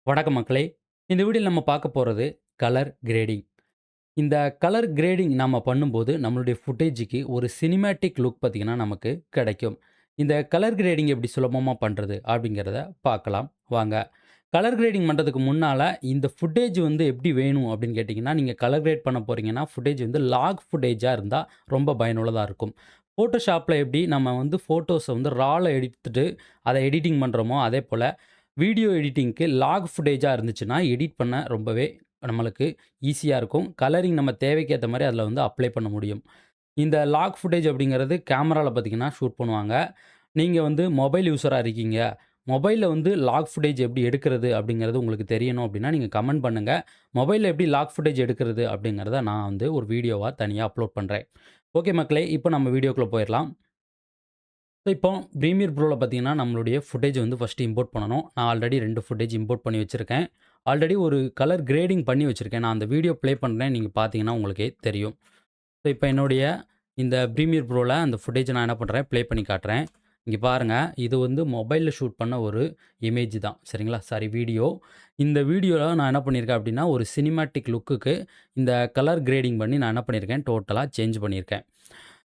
வணக்கம் மக்களே! இந்த வீடியோல நம்ம பார்க்க போறது கலர் கிரேடிங். இந்த கலர் கிரேடிங் நாம பண்ணும்போது, நம்மளுடைய ஃபுட்டேஜுக்கு ஒரு சினிமேட்டிக் லுக் பார்த்தீங்கன்னா, நமக்கு கிடைக்கும். இந்த கலர் கிரேடிங் எப்படி சுலபமா பண்றது? அப்படிங்கிறத பார்க்கலாம் வாங்க. கலர் கிரேடிங் பண்றதுக்கு முன்னால, இந்த ஃபுட்டேஜ் வந்து எப்படி வேணும் அப்படின்னு கேட்டீங்கன்னா, நீங்க கலர் கிரேட் பண்ண போறீங்கன்னா, ஃபுட்டேஜ் வந்து லாக் ஃபுட்டேஜா இருந்தா ரொம்ப பயனுள்ளதா இருக்கும். Photoshopல எப்படி நம்ம வந்து ஃபோட்டோஸ வந்து ரால எடுத்துட்டு, அத எடிட்டிங் பண்றோமோ, அதேபோல வீடியோ எடிட்டிங்க்கு லாக் ஃபுட்டேஜா இருந்துச்சுன்னா, எடிட் பண்ண ரொம்பவே நம்மளுக்கு ஈஸியா இருக்கும். கலரிங் நம்ம தேவைக்கு ஏத்த மாரி அதில வந்து அப்ளை பண்ண முடியும். இந்த லாக் ஃபுட்டேஜ் அப்படிங்கிறது கேமரால பார்த்தீங்கன்னா, ஷூட் பண்ணுவாங்க. நீங்க வந்து மொபைல் யூசரா இருக்கீங்க. மொபைல்ல வந்து லாக் ஃபுட்டேஜ் எப்படி எடுக்கிறது அப்படிங்கிறது உங்களுக்கு தெரியணும் அப்படின்னா, நீங்க கமெண்ட் பண்ணுங்க. மொபைல்ல எப்படி லாக் ஃபுட்டேஜ் எடுக்கிறது அப்படிங்கிறத நான் வந்து ஒரு வீடியோவா தனியா அப்லோட் பண்றேன். ஓகே மக்களே! இப்போ நம்ம வீடியோக்குள்ள போயிரலாம். இப்போ ப்ரீமியர் ப்ரோல பார்த்தீங்கன்னா, நம்மளுடைய ஃபுட்டேஜ் வந்து ஃபர்ஸ்ட்டு இம்போர்ட் பண்ணணும். நான் ஆல்ரெடி 2 ஃபுட்டேஜ் இம்போர்ட் பண்ணி வச்சிருக்கேன். ஆல்ரெடி ஒரு கலர் கிரேடிங் பண்ணி வச்சிருக்கேன். நான் அந்த வீடியோ ப்ளே பண்றேன். நீங்க பார்த்தீங்கன்னா உங்களுக்கே தெரியும். ஸோ, இப்போ என்னுடைய இந்த ப்ரீமியர் ப்ரோல அந்த ஃபுட்டேஜ நான் என்ன பண்றேன், ப்ளே பண்ணி காட்டுறேன். இங்க பாருங்க. இது வந்து மொபைல்ல ஷூட் பண்ண ஒரு இமேஜ் தான். சரிங்களா? Sorry video. இந்த வீடியோல நான் என்ன பண்ணியிருக்கேன் அப்டின்னா, ஒரு சினிமேட்டிக் லுக்குக்கு இந்த கலர் கிரேடிங் பண்ணி நான் என்ன பண்ணியிருக்கேன், டோட்டலா சேஞ்ச் பண்ணியிருக்கேன்.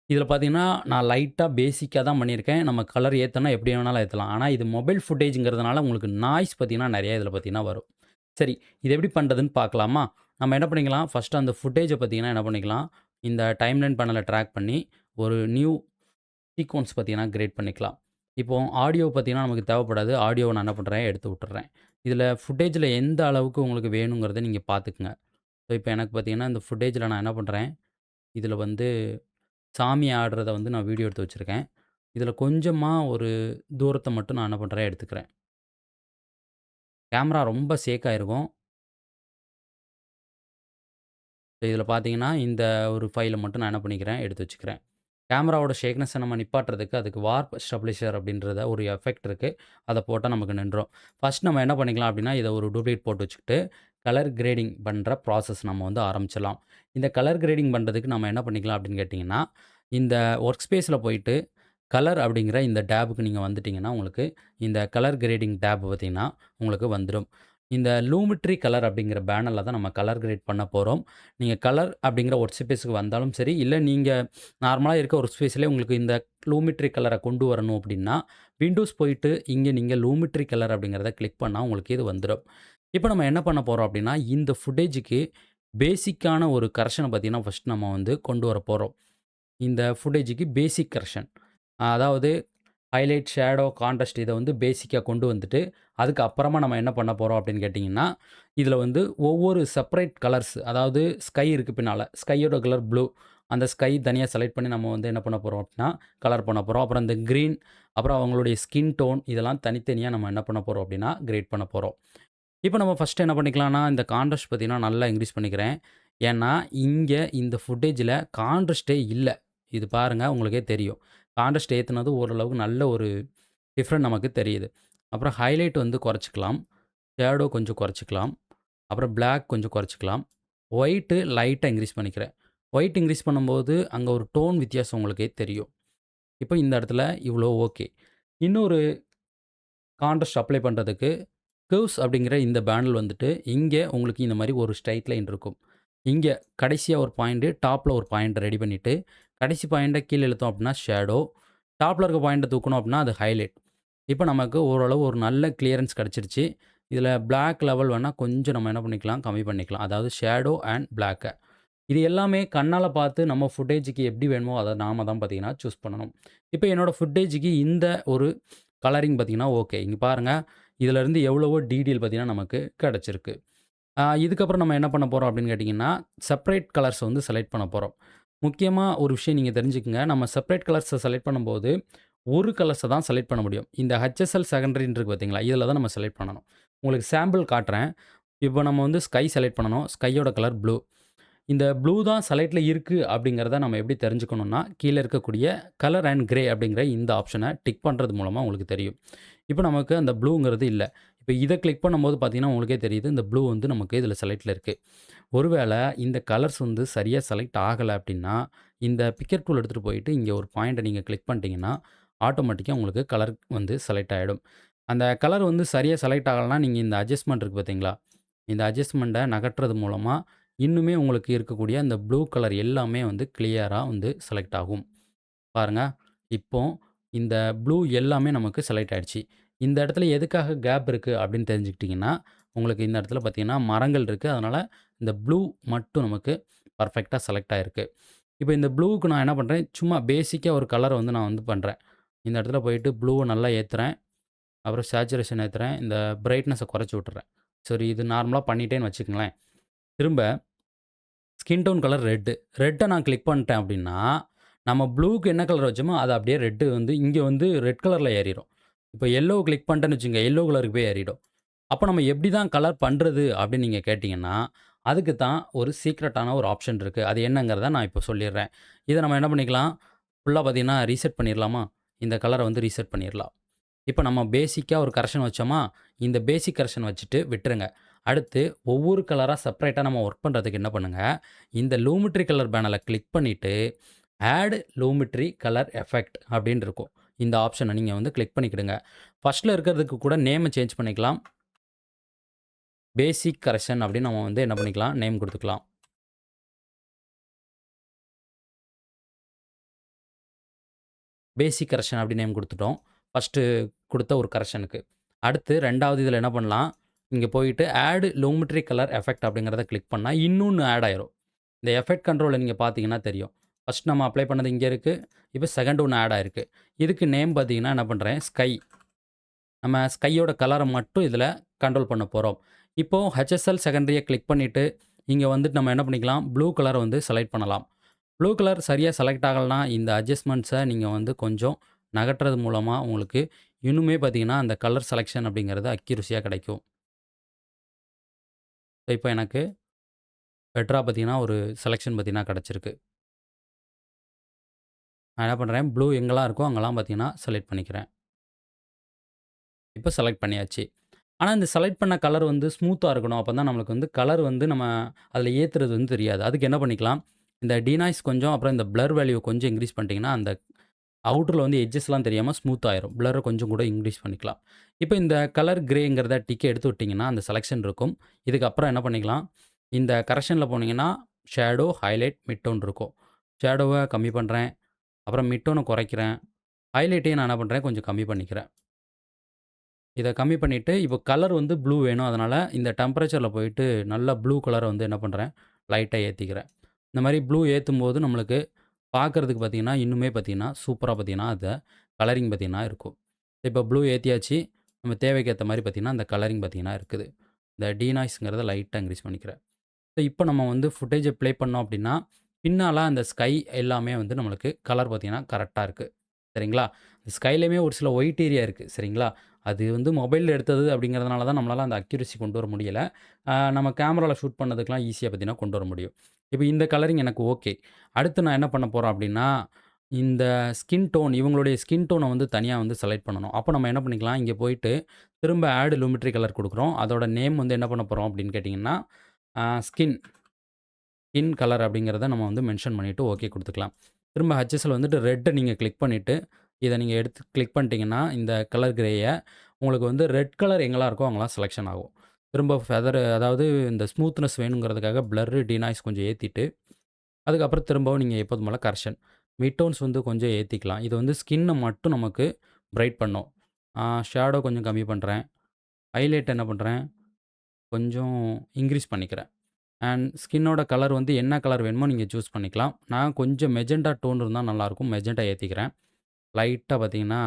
இதில பார்த்தீங்கன்னா, நான் லைட்டா பேசிக்கா தான் பண்ணியிருக்கேன். நம்ம கலர் ஏத்தனா எப்படி வேணாலும் ஏத்தலாம். ஆனா, இது மொபைல் ஃபுட்டேஜ்ங்கிறதுனால உங்களுக்கு நாய்ஸ் பார்த்தீங்கன்னா, நெறைய இதில பார்த்தீங்கன்னா வரும். சரி, இது எப்படி பண்றதுன்னு பார்க்கலாமா? நம்ம என்ன பண்ணிக்கலாம், ஃபர்ஸ்ட்டு அந்த ஃபுட்டேஜ பார்த்தீங்கன்னா என்ன பண்ணிக்கலாம், இந்த டைம்லைன் பேனல ட்ராக் பண்ணி, ஒரு நியூ சீக்வென்ஸ் பார்த்தீங்கன்னா கிரியேட் பண்ணிக்கலாம். இப்போ ஆடியோ பார்த்தீங்கன்னா, நமக்கு தேவைப்படாது. ஆடியோவ நான் என்ன பண்றேன், எடுத்து விட்டுர்றேன். இதில ஃபுட்டேஜ்ல எந்த அளவுக்கு உங்களுக்கு வேணுங்கிறத நீங்க பார்த்துக்கங்க. ஸோ, இப்போ எனக்கு பார்த்தீங்கன்னா, இந்த ஃபுட்டேஜ்ல நான் என்ன பண்றேன், இதில வந்து சாமி ஆடுறத வந்து நான் வீடியோ எடுத்து வச்சிருக்கேன். இதில கொஞ்சமா ஒரு தூரத்த மட்டும் நான் என்ன பண்றேன், எடுத்துக்கிறேன். கேமரா ரொம்ப ஷேக் ஆயிருக்கும். இதில பார்த்தீங்கன்னா, இந்த ஒரு ஃபைல மட்டும் நான் என்ன பண்ணிக்கிறேன், எடுத்து வச்சுக்கிறேன். கேமராவோட ஷேக்னஸ நம்ம நிப்பாட்டுறதுக்கு அதுக்கு வார்ப் ஸ்டெபிலைசர் அப்படின்றத ஒரு எஃபெக்ட் இருக்கு. அத போட்டா நமக்கு நின்றும். ஃபர்ஸ்ட் நம்ம என்ன பண்ணிக்கலாம் அப்படின்னா, இத ஒரு டூப்ளிகேட் போட்டு வச்சுக்கிட்டு, கலர் கிரேடிங் பண்ற ப்ராசஸ் நம்ம வந்து ஆரம்பிச்சிடலாம். இந்த கலர் கிரேடிங் பண்றதுக்கு நம்ம என்ன பண்ணிக்கலாம் அப்படின்னு கேட்டீங்கன்னா, இந்த ஒர்க் ஸ்பேஸ்ல போயிட்டு கலர் அப்படிங்கிற இந்த டேப்க்கு நீங்க வந்துட்டீங்கன்னா, உங்களுக்கு இந்த கலர் கிரேடிங் டேப் பார்த்தீங்கன்னா, உங்களுக்கு வந்துரும். இந்த லூமிட்ரி கலர் அப்படிங்கிற பேனர்ல தான் நம்ம கலர் கிரேட் பண்ண போறோம். நீங்க கலர் அப்படிங்கிற ஒர்க் ஸ்பேஸ்க்கு வந்தாலும் சரி, இல்ல நீங்க நார்மலா இருக்க ஒர்க் ஸ்பேஸ்லயே உங்களுக்கு இந்த லூமிட்ரி கலர கொண்டு வரணும் அப்படின்னா, விண்டோஸ் போயிட்டு இங்க நீங்க லூமிட்ரி கலர் அப்படிங்கிறத கிளிக் பண்ணா உங்களுக்கு இது வந்துரும். இப்ப நம்ம என்ன பண்ண போறோம் அப்படின்னா, இந்த ஃபுட்டேஜுக்கு பேசிக்கான ஒரு கரெக்ஷன பார்த்தீங்கன்னா, ஃபர்ஸ்ட் நம்ம வந்து கொண்டு வர போறோம். இந்த ஃபுட்டேஜுக்கு பேசிக் கரெக்ஷன். அதாவது ஹைலைட், ஷேடோ, கான்ட்ராஸ்ட் இத வந்து பேசிக்கா கொண்டு வந்துட்டு, அதுக்கு அப்புறமா நம்ம என்ன பண்ண போறோம் அப்படின்னு கேட்டீங்கன்னா, இதில வந்து ஒவ்வொரு செப்பரேட் கலர்ஸ் அதாவது ஸ்கை இருக்கு பின்னால. ஸ்கையோட கலர் ப்ளூ. அந்த ஸ்கை தனியா செலக்ட் பண்ணி நம்ம வந்து என்ன பண்ண போறோம் அப்படின்னா, கலர் பண்ண போறோம். அப்புறம் இந்த கிரீன், அப்புறம் அவங்களுடைய ஸ்கின் டோன் இதெல்லாம் தனித்தனியா நம்ம என்ன பண்ண போறோம் அப்படின்னா, கிரேட் பண்ண போறோம். இப்ப நம்ம ஃபர்ஸ்ட்டு என்ன பண்ணிக்கலாம்னா, இந்த கான்ட்ராஸ்ட் பார்த்தீங்கன்னா, நல்லா இன்கிரீஸ் பண்ணிக்கிறேன். ஏன்னா, இங்க இந்த ஃபுட்டேஜ்ல கான்ட்ராஸ்ட்டே இல்ல. இது பாருங்க உங்களுக்கே தெரியும். கான்ட்ராஸ்ட் ஏத்துனது ஓரளவுக்கு நல்ல ஒரு டிஃபரெண்ட் நமக்கு தெரியுது. அப்புறம் ஹைலைட் வந்து குறைச்சுக்கலாம். ஷேடோ கொஞ்சம் குறைச்சுக்கலாம். அப்புறம் பிளாக் கொஞ்சம் குறைச்சுக்கலாம். ஒயிட்டு லைட்டா இன்கிரீஸ் பண்ணிக்கிறேன். ஒயிட் இன்கிரீஸ் பண்ணும்போது, அங்க ஒரு டோன் வித்தியாசம் உங்களுக்கே தெரியும். இப்ப இந்த இடத்துல இவ்வளோ ஓகே. இன்னொரு கான்ட்ராஸ்ட் அப்ளை பண்றதுக்கு கர்வ்ஸ் அப்படிங்கிற இந்த பேனல் வந்துட்டு, இங்க உங்களுக்கு இந்த மாரி ஒரு ஸ்ட்ரெய்ட் லைன் இருக்கும். இங்க கடைசியா ஒரு பாயிண்ட், டாப்ல ஒரு பாயிண்ட் ரெடி பண்ணிட்டு, கடைசி பாயிண்ட்ட கீழ இழுத்தோம் அப்படின்னா ஷேடோ, டாப்ல இருக்க பாயிண்ட்ட தூக்குனோம் அப்படின்னா அது ஹைலைட். இப்ப நமக்கு ஓரளவு ஒரு நல்ல கிளியரன்ஸ் கிடைச்சிருச்சு. இதில பிளாக் லெவல் வேணா கொஞ்சம் நம்ம என்ன பண்ணிக்கலாம், கம்மி பண்ணிக்கலாம். அதாவது ஷேடோ அண்ட் பிளாக்க. இது எல்லாமே கண்ணால பார்த்து நம்ம ஃபுட்டேஜுக்கு எப்படி வேணுமோ, அத நாம தான் பார்த்தீங்கன்னா சூஸ் பண்ணணும். இப்ப என்னோட ஃபுட்டேஜுக்கு இந்த ஒரு கலரிங் பார்த்தீங்கன்னா ஓகே. இங்க பாருங்க, இதிலருந்து எவ்வளவோ டீடெயில் பார்த்தீங்கன்னா நமக்கு கிடைச்சிருக்கு. இதுக்கப்புறம் நம்ம என்ன பண்ண போறோம் அப்படின்னு கேட்டீங்கன்னா, செப்பரேட் கலர்ஸ் வந்து செலக்ட் பண்ண போறோம். முக்கியமா ஒரு விஷயம் நீங்க தெரிஞ்சுக்கங்க. நம்ம செப்பரேட் கலர்ஸ செலக்ட் பண்ணும்போது, ஒரு கலர்ஸ தான் செலக்ட் பண்ண முடியும். இந்த HSL செகண்டரின்னு இருக்கு பார்த்தீங்களா? இதில தான் நம்ம செலக்ட் பண்ணணும். உங்களுக்கு சாம்பிள் காட்டுறேன். இப்போ நம்ம வந்து ஸ்கை செலக்ட் பண்ணணும். ஸ்கையோட கலர் ப்ளூ. இந்த ப்ளூ தான் செலக்ட்ல இருக்கு அப்படிங்கிறத நம்ம எப்படி தெரிஞ்சுக்கணும்னா, கீழ இருக்கக்கூடிய கலர் அண்ட் கிரே அப்படிங்கிற இந்த ஆப்ஷன டிக் பண்றது மூலமா உங்களுக்கு தெரியும். இப்ப நமக்கு அந்த ப்ளூங்கிறது இல்ல. இப்ப இத கிளிக் பண்ணும்போது பார்த்தீங்கன்னா, உங்களுக்கே தெரியுது. இந்த ப்ளூ வந்து நமக்கு இதில செலக்ட்ல இருக்கு. ஒருவேள இந்த கலர்ஸ் வந்து சரியா செலக்ட் ஆகல அப்படின்னா, இந்த பிக்கர் டூல் எடுத்துட்டு போயிட்டு இங்க ஒரு பாயிண்ட்ட நீங்க கிளிக் பண்ணிட்டீங்கன்னா, ஆட்டோமேட்டிக்கா உங்களுக்கு கலர் வந்து செலக்ட் ஆயிடும். அந்த கலர் வந்து சரியா செலக்ட் ஆகலன்னா, நீங்க இந்த அட்ஜஸ்ட்மென்ட் இருக்கு பார்த்தீங்களா? இந்த அட்ஜஸ்ட்மென்ட்ட நகட்டுறது மூலமா, இன்னுமே உங்களுக்கு இருக்கக்கூடிய அந்த ப்ளூ கலர் எல்லாமே வந்து கிளியரா வந்து செலக்ட் ஆகும். பாருங்க, இப்போ இந்த ப்ளூ எல்லாமே நமக்கு செலக்ட் ஆயிடுச்சு. இந்த இடத்துல எதுக்காக கேப் இருக்கு அப்படின்னு தெரிஞ்சுக்கிட்டீங்கன்னா, உங்களுக்கு இந்த இடத்துல பார்த்தீங்கன்னா, மரங்கள் இருக்கு. அதனால இந்த ப்ளூ மட்டும் நமக்கு பெர்ஃபெக்ட்டா செலக்ட் ஆயிருக்கு. இப்ப இந்த ப்ளூவுக்கு நான் என்ன பண்றேன், சும்மா பேசிக்கா ஒரு கலர வந்து நான் வந்து பண்றேன். இந்த இடத்துல போயிட்டு ப்ளூவ நல்லா ஏத்துறேன். அப்புறம் சேச்சுரேஷன் ஏத்துறேன். இந்த பிரைட்னஸ குறைச்சு விட்டுறேன். சரி இது நார்மலா பண்ணிட்டேன்னு வச்சுக்கங்களேன். திரும்ப ஸ்கின் டோன் கலர் ரெட்டு. ரெட்ட நான் கிளிக் பண்ணிட்டேன் அப்படின்னா, நம்ம ப்ளூக்கு என்ன கலர் வச்சோமோ, அது அப்படியே ரெட் வந்து இங்க வந்து ரெட் கலர்ல ஏறிரும். இப்ப எல்லோவ கிளிக் பண்ணிட்டேன்னு வச்சுக்கங்க, எல்லோ கலருக்கு போய் ஏறிடும். அப்ப நம்ம எப்படி தான் கலர் பண்றது அப்படின்னு நீங்க கேட்டீங்கன்னா, அதுக்கு தான் ஒரு சீக்ரெட்டான ஒரு ஆப்ஷன் இருக்கு. அது என்னங்கிறத நான் இப்போ சொல்லிர்றேன். இத நம்ம என்ன பண்ணிக்கலாம், ஃபுல்லா பார்த்தீங்கன்னா ரீசெட் பண்ணிறலாமா? இந்த கலர வந்து ரீசெட் பண்ணிறலாம். இப்ப நம்ம பேசிக்கா ஒரு கரெக்ஷன் வச்சோமா, இந்த பேசிக் கரெக்ஷன் வச்சுட்டு விட்டுருங்க. அடுத்து ஒவ்வொரு கலரா செப்பரேட்டா நம்ம ஒர்க் பண்றதுக்கு என்ன பண்ணுங்க, இந்த லூமெட்ரி கலர் பேனல கிளிக் பண்ணிட்டு, ஆட் லூமெட்ரி கலர் எஃபெக்ட் அப்படின்னு இருக்கும். இந்த ஆப்ஷன நீங்க வந்து கிளிக் பண்ணிக்கிடுங்க. ஃபர்ஸ்ட்ல இருக்கிறதுக்கு கூட நேம சேஞ்ச் பண்ணிக்கலாம். பேசிக் கரெக்ஷன் அப்படின்னு நம்ம வந்து என்ன பண்ணிக்கலாம், நேம் குடுத்துக்கலாம். பேசிக் கரெக்ஷன் அப்படி நேம் குடுத்துட்டோம். ஃபர்ஸ்ட்டு குடுத்த ஒரு கரெக்ஷனுக்கு. அடுத்து 2வது இதில என்ன பண்ணலாம், இங்க போயிட்டு ஆட் லூமெட்ரி கலர் எஃபெக்ட் அப்படிங்கிறத கிளிக் பண்ணா, இன்னொன்னு ஆட் ஆயிரும். இந்த எஃபெக்ட் கண்ட்ரோல நீங்க பார்த்தீங்கன்னா தெரியும். ஃபர்ஸ்ட் நம்ம அப்ளை பண்ணது இங்க இருக்கு. இப்ப செகண்ட் ஒண்ணு ஆட் ஆயிருக்கு. இதுக்கு நேம் பார்த்தீங்கன்னா என்ன பண்றேன், ஸ்கை. நம்ம ஸ்கையோட கலர மட்டும் இதில கண்ட்ரோல் பண்ண போறோம். இப்போ HSL செகண்டரிய கிளிக் பண்ணிட்டு, இங்க வந்துட்டு நம்ம என்ன பண்ணிக்கலாம், ப்ளூ கலர வந்து செலக்ட் பண்ணலாம். ப்ளூ கலர் சரியா செலக்ட் ஆகலனா, இந்த அட்ஜஸ்ட்மெண்ட்ஸ நீங்க வந்து கொஞ்சம் நகட்டுறது மூலமா உங்களுக்கு இன்னுமே பார்த்தீங்கன்னா, அந்த கலர் செலக்ஷன் அப்படிங்கிறது அக்யூரசியா கிடைக்கும். இப்ப எனக்கு பெட்டரா பார்த்தீங்கன்னா, ஒரு செலக்ஷன் பார்த்தீங்கன்னா கிடைச்சிருக்கு. நான் என்ன பண்றேன், ப்ளூ எங்கெல்லாம் இருக்கோ அங்கெல்லாம் பார்த்தீங்கன்னா, செலக்ட் பண்ணிக்கிறேன். இப்ப செலக்ட் பண்ணியாச்சு. ஆனா, இந்த செலக்ட் பண்ண கலர் வந்து ஸ்மூத்தா இருக்கணும். அப்பதான் நம்மளுக்கு வந்து கலர் வந்து நம்ம அதில ஏத்துறது வந்து தெரியாது. அதுக்கு என்ன பண்ணிக்கலாம், இந்த டினாய்ஸ் கொஞ்சம், அப்புறம் இந்த பிளர் வேல்யூ கொஞ்சம் இன்கிரீஸ் பண்ணிட்டீங்கன்னா, அந்த அவுட்டர்ல வந்து எட்ஜஸ்லாம் தெரியாம ஸ்மூத் ஆயிரும். பிளர்ர கொஞ்சம் கூட இன்கிரீஸ் பண்ணிக்கலாம். இப்ப இந்த கலர் கிரேங்கிறத டிக்க எடுத்து விட்டீங்கன்னா, அந்த செலக்ஷன் இருக்கும். இதுக்கப்புறம் என்ன பண்ணிக்கலாம், இந்த கரெக்ஷன்ல போனீங்கன்னா, ஷேடோ, ஹைலைட், மிட் டோன் இருக்கும். ஷேடோவ கம்மி பண்றேன். அப்புறம் மிட் டோன குறைக்கிறேன். ஹைலைட்டையும் நான் என்ன பண்றேன், கொஞ்சம் கம்மி பண்ணிக்கிறேன். இத கம்மி பண்ணிட்டு, இப்போ கலர் வந்து ப்ளூ வேணும். அதனால இந்த டெம்பரேச்சர்ல போயிட்டு நல்லா ப்ளூ கலர வந்து என்ன பண்றேன், லைட்டா ஏத்திக்கிறேன். இந்த மாரி ப்ளூ ஏத்தும்போது நம்மளுக்கு பார்க்கறதுக்கு பார்த்தீங்கன்னா, இன்னுமே பார்த்தீங்கன்னா, சூப்பரா பார்த்தீங்கன்னா, அத கலரிங் பார்த்தீங்கன்னா இருக்கும். இப்போ ப்ளூ ஏத்தியாச்சு. நம்ம தேவைக்கு ஏத்த மாரி பார்த்தீங்கன்னா, அந்த கலரிங் பார்த்தீங்கன்னா இருக்குது. இந்த டீநாய்ஸ்ங்கிறத லைட்டா இன்கிரீஸ் பண்ணிக்கிறேன். இப்ப நம்ம வந்து ஃபுட்டேஜ ப்ளே பண்ணோம் அப்டின்னா, பின்னால அந்த ஸ்கை எல்லாமே வந்து நம்மளுக்கு கலர் பார்த்தீங்கன்னா, கரெக்ட்டா இருக்கு. சரிங்களா? ஸ்கைலயுமே ஒரு சில ஒயிட் ஏரியா இருக்கு. சரிங்களா? அது வந்து மொபைல்ல எடுத்தது அப்படிங்கிறதுனால தான் நம்மளால அந்த அக்யூரசி கொண்டு வர முடியல. நம்ம கேமரால ஷூட் பண்ணதுக்கெல்லாம் ஈஸியா பார்த்தீங்கன்னா, கொண்டு வர முடியும். இப்ப இந்த கலரிங் எனக்கு ஓகே. அடுத்து நான் என்ன பண்ண போறோம் அப்டின்னா, இந்த ஸ்கின் டோன் இவங்களுடைய ஸ்கின் டோன வந்து தனியா வந்து செலக்ட் பண்ணணும். அப்ப நம்ம என்ன பண்ணிக்கலாம், இங்க போயிட்டு திரும்ப ஆட் லூமெட்ரி கலர் குடுக்குறோம். அதோட நேம் வந்து என்ன பண்ண போறோம் அப்டின்னு கேட்டீங்கன்னா, ஸ்கின் ஸ்கின் கலர் அப்படிங்கிறத நம்ம வந்து மென்ஷன் பண்ணிட்டு ஓகே குடுத்துக்கலாம். திரும்ப HSL வந்துட்டு ரெட்ட நீங்க கிளிக் பண்ணிட்டு, இத நீங்க எடுத்து கிளிக் பண்ணிட்டீங்கன்னா, இந்த கலர் கிரேய உங்களுக்கு வந்து ரெட் கலர் எங்கலாம் இருக்கோ அங்கலாம் செலக்ஷன் ஆகும். திரும்ப ஃபெதர் அதாவது இந்த ஸ்மூத்னஸ் வேணுங்கிறதுக்காக பிளர், டினாய்ஸ் கொஞ்சம் ஏத்திட்டு, அதுக்கப்புறம் திரும்பவும் நீங்க எப்போதும் போல கரெக்ஷன். மிட் டோன்ஸ் வந்து கொஞ்சம் ஏத்திக்கலாம். இது வந்து ஸ்கின்ன மட்டும் நமக்கு பிரைட் பண்ணும். ஷேடோ கொஞ்சம் கம்மி பண்றேன். ஹைலைட் என்ன பண்றேன், கொஞ்சம் இன்கிரீஸ் பண்ணிக்கிறேன். அண்ட் ஸ்கின்னோட கலர் வந்து என்ன கலர் வேணுமோ நீங்க சூஸ் பண்ணிக்கலாம். நான் கொஞ்சம் மெஜெண்டா டோன் இருந்தா நல்லாயிருக்கும். மெஜெண்டா ஏத்திக்கிறேன். லைட்டா பார்த்தீங்கன்னா,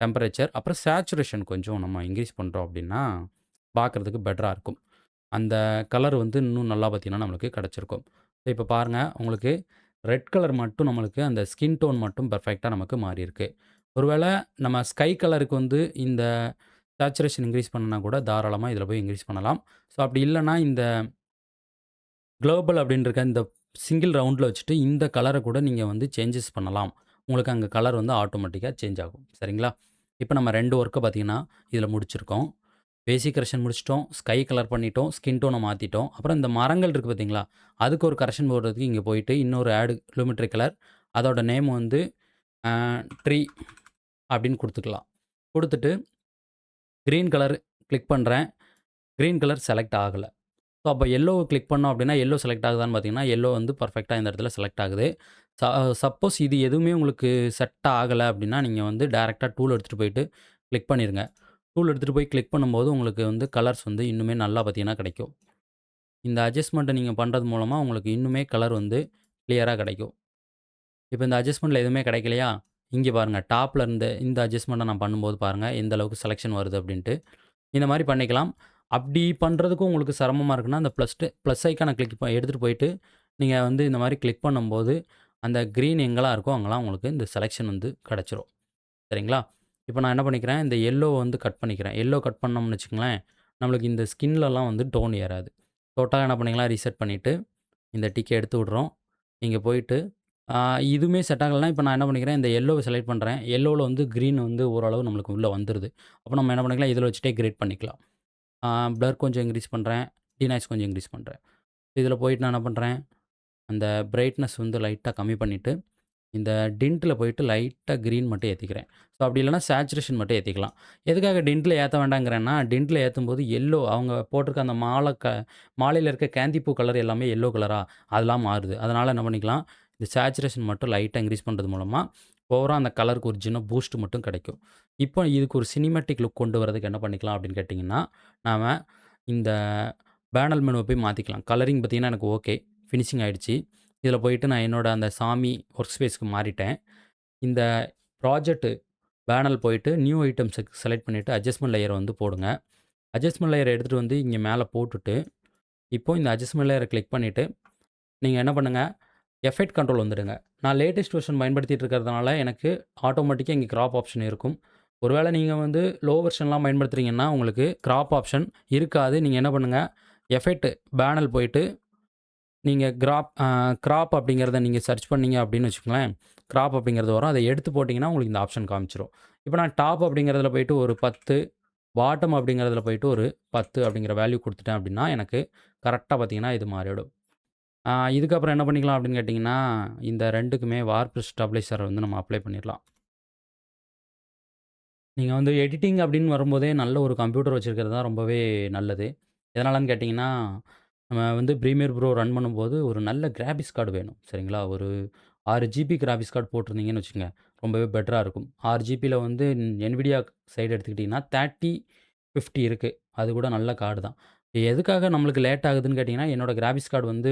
டெம்பரேச்சர் அப்புறம் சேச்சுரேஷன் கொஞ்சம் நம்ம இன்கிரீஸ் பண்றோம் அப்டின்னா, பார்க்கறதுக்கு பெட்டரா இருக்கும். அந்த கலர் வந்து இன்னும் நல்லா பார்த்தீங்கன்னா, நம்மளுக்கு கிடைச்சிருக்கும். இப்ப பாருங்க, உங்களுக்கு ரெட் கலர் மட்டும் நம்மளுக்கு அந்த ஸ்கின் டோன் மட்டும் பெர்ஃபெக்ட்டா நமக்கு மாறியிருக்கு. ஒருவேள நம்ம ஸ்கை கலருக்கு வந்து இந்த சேச்சுரேஷன் இன்கிரீஸ் பண்ணணும்னா கூட தாராளமா இதில போய் இன்கிரீஸ் பண்ணலாம். ஸோ அப்டி இல்லன்னா இந்த குளோபல் அப்படின்னு இருக்க இந்த சிங்கிள் ரவுண்ட்ல வச்சுட்டு இந்த கலர கூட நீங்க வந்து சேஞ்சஸ் பண்ணலாம். உங்களுக்கு அங்க கலர் வந்து ஆட்டோமேட்டிக்கா சேஞ்ச் ஆகும். சரிங்களா? இப்ப நம்ம 2 ஒர்க்க பார்த்தீங்கன்னா, இதில முடிச்சிருக்கோம். பேசிக் கரெக்ஷன் முடிச்சுட்டோம். ஸ்கை கலர் பண்ணிட்டோம். ஸ்கின் டோன மாத்திட்டோம். அப்புறம் இந்த மரங்கள் இருக்கு பார்த்தீங்களா? அதுக்கு ஒரு கரெக்ஷன் போடுறதுக்கு இங்க போயிட்டு இன்னொரு ஆட் லூமெட்ரி கலர். அதோட நேம் வந்து அ ட்ரீ அப்படின்னு குடுத்துக்கலாம். குடுத்துட்டு கிரீன் கலர் கிளிக் பண்ணுறேன். கிரீன் கலர் செலக்ட் ஆகல. ஸோ அப்போ எல்லோவ கிளிக் பண்ணோம் அப்படின்னா, எல்லோ செலக்ட் ஆகுதான்னு பார்த்தீங்கன்னா, எல்லோ வந்து பெர்ஃபெக்ட்டா இந்த இடத்துல செலக்ட் ஆகுது. ச சப்போஸ் இது எதுவுமே உங்களுக்கு செட் ஆகல அப்படின்னா, நீங்க வந்து டைரக்ட்டா டூல் எடுத்துட்டு போயிட்டு கிளிக் பண்ணிருங்க. டூல் எடுத்துட்டு போய் கிளிக் பண்ணும்போது உங்களுக்கு வந்து கலர்ஸ் வந்து இன்னுமே நல்லா பார்த்தீங்கன்னா கிடைக்கும். இந்த அட்ஜஸ்ட்மெண்ட்ட நீங்க பண்றது மூலமா உங்களுக்கு இன்னுமே கலர் வந்து கிளியரா கிடைக்கும். இப்ப இந்த அட்ஜஸ்ட்மெண்ட்ல எதுவுமே கிடைக்கலையா? இங்க பாருங்க டாப்ல இருந்து இந்த அட்ஜஸ்ட்மெண்ட்ட நான் பண்ணும்போது பாருங்க, எந்த அளவுக்கு செலக்ஷன் வருது அப்டின்ட்டு. இந்த மாரி பண்ணிக்கலாம். அப்படி பண்றதுக்கும் உங்களுக்கு சிரமமா இருக்குன்னா, அந்த ப்ளஸ் ஐகான எடுத்துட்டு போயிட்டு, நீங்க வந்து இந்த மாரி கிளிக் பண்ணும்போது, அந்த கிரீன் எங்கெல்லாம் இருக்கோ, அங்கலாம் உங்களுக்கு இந்த செலக்ஷன் வந்து கிடைச்சிரும். சரிங்களா? இப்ப நான் என்ன பண்ணிக்கிறேன், இந்த எல்லோவ வந்து கட் பண்ணிக்கிறேன். எல்லோ கட் பண்ணோம்னு வச்சுக்கங்களேன், நம்மளுக்கு இந்த ஸ்கின்லலாம் வந்து டோன் ஏறாது. டோட்டலா என்ன பண்ணிக்கலாம், ரீசெட் பண்ணிட்டு, இந்த டிக்க எடுத்து விடுறோம். இங்க போயிட்டு, இதுவுமே செட் ஆகலன்னா, இப்ப நான் என்ன பண்ணிக்கிறேன், இந்த எல்லோவ செலக்ட் பண்றேன். எல்லோல வந்து கிரீன் வந்து ஓரளவு நம்மளுக்கு உள்ள வந்துருது. அப்ப நம்ம என்ன பண்ணிக்கலாம், இதில வச்சுட்டே கிரேட் பண்ணிக்கலாம். ஆ பிளர் கொஞ்சம் இன்கிரீஸ் பண்றேன். டீநாய்ஸ் கொஞ்சம் இன்கிரீஸ் பண்றேன். இதில போயிட்டு நான் என்ன பண்றேன், அந்த பிரைட்னஸ் வந்து லைட்டா கம்மி பண்ணிட்டு, இந்த டிண்ட்ல போயிட்டு லைட்டா கிரீன் மட்டும் ஏத்திக்கிறேன். ஸோ அப்படி இல்லன்னா சேச்சுரேஷன் மட்டும் ஏத்திக்கலாம். எதுக்காக டிண்ட்ல ஏத்த வேண்டாங்கிறேன்னா, டிண்ட்ல ஏத்தும்போது எல்லோ அவங்க போட்டிருக்க அந்த மாலையில இருக்க கேந்திப்பூ கலர் எல்லாமே எல்லோ கலரா அதெல்லாம் மாறுது. அதனால என்ன பண்ணிக்கலாம், இந்த சேச்சுரேஷன் மட்டும் லைட்டா இன்கிரீஸ் பண்றது மூலமா, ஓவரா அந்த கலருக்கு ஒரு சின்ன பூஸ்ட் மட்டும் கிடைக்கும். இப்போ இதுக்கு ஒரு சினிமேட்டிக் லுக் கொண்டு வரதுக்கு என்ன பண்ணிக்கலாம் அப்படின்னு கேட்டீங்கன்னா, நாம இந்த பேனல் மெனுவ போய் மாத்திக்கலாம். கலரிங் பார்த்தீங்கன்னா எனக்கு ஓகே. ஃபினிஷிங் ஆயிடுச்சு. இதில போயிட்டு நான் என்னோட அந்த சாமி ஒர்க் ஸ்பேஸ்க்கு மாறிட்டேன். இந்த ப்ராஜெக்ட் பேனல் போயிட்டு நியூ ஐட்டம்ஸ செலக்ட் பண்ணிட்டு அட்ஜஸ்ட்மென்ட் லேயர வந்து போடுங்க. அட்ஜஸ்ட்மென்ட் லேயர எடுத்துட்டு வந்து இங்க மேல போட்டுட்டு, இப்போ இந்த அட்ஜஸ்ட்மென்ட் லேயர கிளிக் பண்ணிட்டு, நீங்க என்ன பண்ணுங்க, எஃபெக்ட் கண்ட்ரோல் வந்துடுங்க. நான் லேட்டஸ்ட் வெர்ஷன் பயன்படுத்திட்டு இருக்கிறதுனால எனக்கு ஆட்டோமேட்டிக்கா இங்க கிராப் ஆப்ஷன் இருக்கும். ஒருவேள நீங்க வந்து லோ வெர்ஷன்லாம் பயன்படுத்துறீங்கன்னா, உங்களுக்கு கிராப் ஆப்ஷன் இருக்காது. நீங்க என்ன பண்ணுங்க, எஃபெக்ட் பேனல் போயிட்டு நீங்க கிராப் அப்படிங்கிறத நீங்க சர்ச் பண்ணீங்க அப்படின்னு வச்சுக்கங்களேன், கிராப் அப்படிங்கிறது வரும். அத எடுத்து போட்டீங்கன்னா, உங்களுக்கு இந்த ஆப்ஷன் காமிச்சுரும். இப்ப நான் டாப் அப்படிங்கிறதுல போயிட்டு ஒரு 10, பாட்டம் அப்படிங்கிறதுல போயிட்டு ஒரு 10 அப்படிங்கிற வேல்யூ குடுத்துட்டேன் அப்படின்னா, எனக்கு கரெக்ட்டா பார்த்தீங்கன்னா, இது மாறிடும். இதுக்கப்புறம் என்ன பண்ணிக்கலாம் அப்படின்னு கேட்டீங்கன்னா, இந்த 2க்குமே வார்ப் ஸ்டெபிலைசர் வந்து நம்ம அப்ளை பண்ணிறலாம். நீங்க வந்து எடிட்டிங் அப்படின்னு வரும்போதே நல்ல ஒரு கம்ப்யூட்டர் வச்சிருக்கிறது தான் ரொம்பவே நல்லது. எதனாலன்னு கேட்டீங்கன்னா, நம்ம வந்து ப்ரீமியர் ப்ரோ ரன் பண்ணும்போது ஒரு நல்ல கிராபிக்ஸ் கார்டு வேணும். சரிங்களா? ஒரு 6 ஜிபி கிராபிக்ஸ் கார்டு போட்டிருந்தீங்கன்னு வச்சுக்கங்க, ரொம்பவே பெட்டரா இருக்கும். 6 ஜிபில வந்து NVIDIA சைடு எடுத்துக்கிட்டீங்கன்னா 3050 இருக்கு. அது கூட நல்ல கார்டு தான். எதுக்காக நம்மளுக்கு லேட் ஆகுதுன்னு கேட்டீங்கன்னா, என்னோட கிராபிக்ஸ் கார்டு வந்து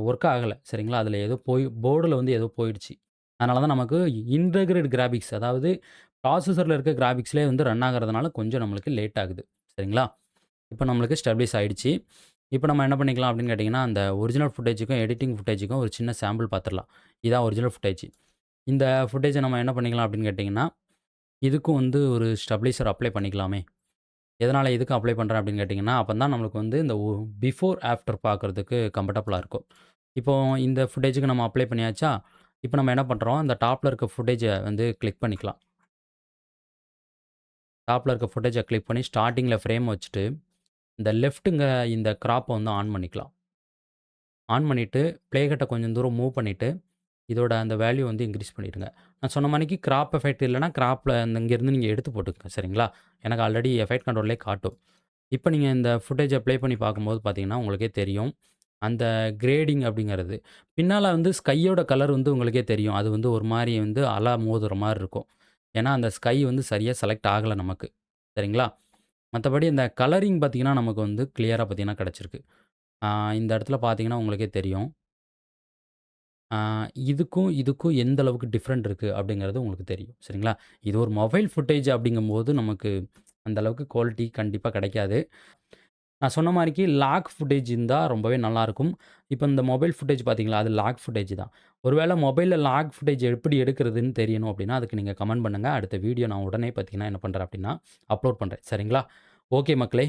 ஒர்க் ஆகல. சரிங்களா? அதில ஏதோ போர்டுல வந்து ஏதோ போயிடுச்சு. அதனால தான் நமக்கு இன்டகிரேட் கிராபிக்ஸ் அதாவது ப்ராசஸர்ல இருக்க கிராபிக்ஸ்லயே வந்து ரன் ஆகுறதுனால கொஞ்சம் நம்மளுக்கு லேட் ஆகுது. சரிங்களா? இப்ப நம்மளுக்கு ஸ்டெபிலைஸ் ஆயிடுச்சு. இப்ப நம்ம என்ன பண்ணிக்கலாம் அப்படின்னு கேட்டீங்கன்னா, அந்த ஒரிஜினல் ஃபுட்டேஜுக்கும், எடிட்டிங் ஃபுட்டேஜுக்கும் ஒரு சின்ன சாம்பிள் பார்த்துரலாம். இதான் ஒரிஜினல் ஃபுட்டேஜ். இந்த ஃபுட்டேஜ நம்ம என்ன பண்ணிக்கலாம் அப்படின்னு கேட்டீங்கன்னா, இதுக்கும் வந்து ஒரு ஸ்டெபிலைசர் அப்ளை பண்ணிக்கலாமே. எதனால இதுக்கு அப்ளை பண்றேன் அப்படின்னு கேட்டீங்கன்னா, அப்பதான் நம்மளுக்கு வந்து இந்த பிஃபோர், ஆஃப்டர் பார்க்கறதுக்கு கம்ஃபர்டபுளா இருக்கும். இப்போ இந்த ஃபுட்டேஜுக்கு நம்ம அப்ளை பண்ணியாச்சா? இப்ப நம்ம என்ன பண்றோம், இந்த டாப்ல இருக்க ஃபுட்டேஜ வந்து கிளிக் பண்ணிக்கலாம். டாப்ல இருக்க ஃபுட்டேஜ கிளிக் பண்ணி ஸ்டார்ட்டிங்ல ஃப்ரேம் வச்சுட்டு, இந்த லெஃப்ட்ங்கிற இந்த கிராப்ப வந்து ஆன் பண்ணிக்கலாம். ஆன் பண்ணிட்டு, ப்ளே கட்ட கொஞ்சம் தூரம் மூவ் பண்ணிட்டு, இதோட அந்த வேல்யூ வந்து இன்கிரீஸ் பண்ணிடுங்க. நான் சொன்ன மாணிக்கு கிராப் எஃபெக்ட் இல்லன்னா, கிராப்ல இங்கேருந்து நீங்க எடுத்து போட்டுக்கங்க. சரிங்களா? எனக்கு ஆல்ரெடி எஃபெக்ட் கண்ட்ரோல்லே காட்டும். இப்ப நீங்க இந்த ஃபுட்டேஜ ப்ளே பண்ணி பார்க்கும்போது பார்த்தீங்கன்னா, உங்களுக்கே தெரியும். அந்த கிரேடிங் அப்படிங்கிறது. பின்னால வந்து ஸ்கையோட கலர் வந்து உங்களுக்கே தெரியும். அது வந்து ஒரு மாரி வந்து அல மோதுற மாரி இருக்கும். ஏன்னா, அந்த ஸ்கை வந்து சரியா செலக்ட் ஆகல நமக்கு. சரிங்களா? மத்தபடி இந்த கலரிங் பார்த்தீங்கன்னா, நமக்கு வந்து கிளியரா பார்த்தீங்கன்னா கிடைச்சிருக்கு. ஆ இந்த இடத்துல பார்த்தீங்கன்னா, உங்களுக்கே தெரியும். ஆ இதுக்கும் எந்த அளவுக்கு டிஃபரெண்ட் இருக்கு அப்படிங்கிறது உங்களுக்கு தெரியும். சரிங்களா? இது ஒரு மொபைல் ஃபுட்டேஜ் அப்படிங்கும்போது நமக்கு அந்த அளவுக்கு குவாலிட்டி கண்டிப்பா கிடைக்காது. நான் சொன்ன மாரிக்கு லாக் ஃபுட்டேஜ் இருந்தா ரொம்பவே நல்லாயிருக்கும். இப்ப இந்த மொபைல் ஃபுட்டேஜ் பார்த்தீங்களா, அது லாக் ஃபுட்டேஜ் தான். ஒருவேள மொபைல்ல லாக் ஃபுட்டேஜ் எப்படி எடுக்கிறதுன்னு தெரியணும் அப்படின்னா, அதுக்கு நீங்க கமெண்ட் பண்ணுங்க. அடுத்த வீடியோ நான் உடனே பார்த்தீங்கன்னா என்ன பண்றேன் அப்படின்னா, அப்லோட் பண்றேன். சரிங்களா? ஓகே மக்களே!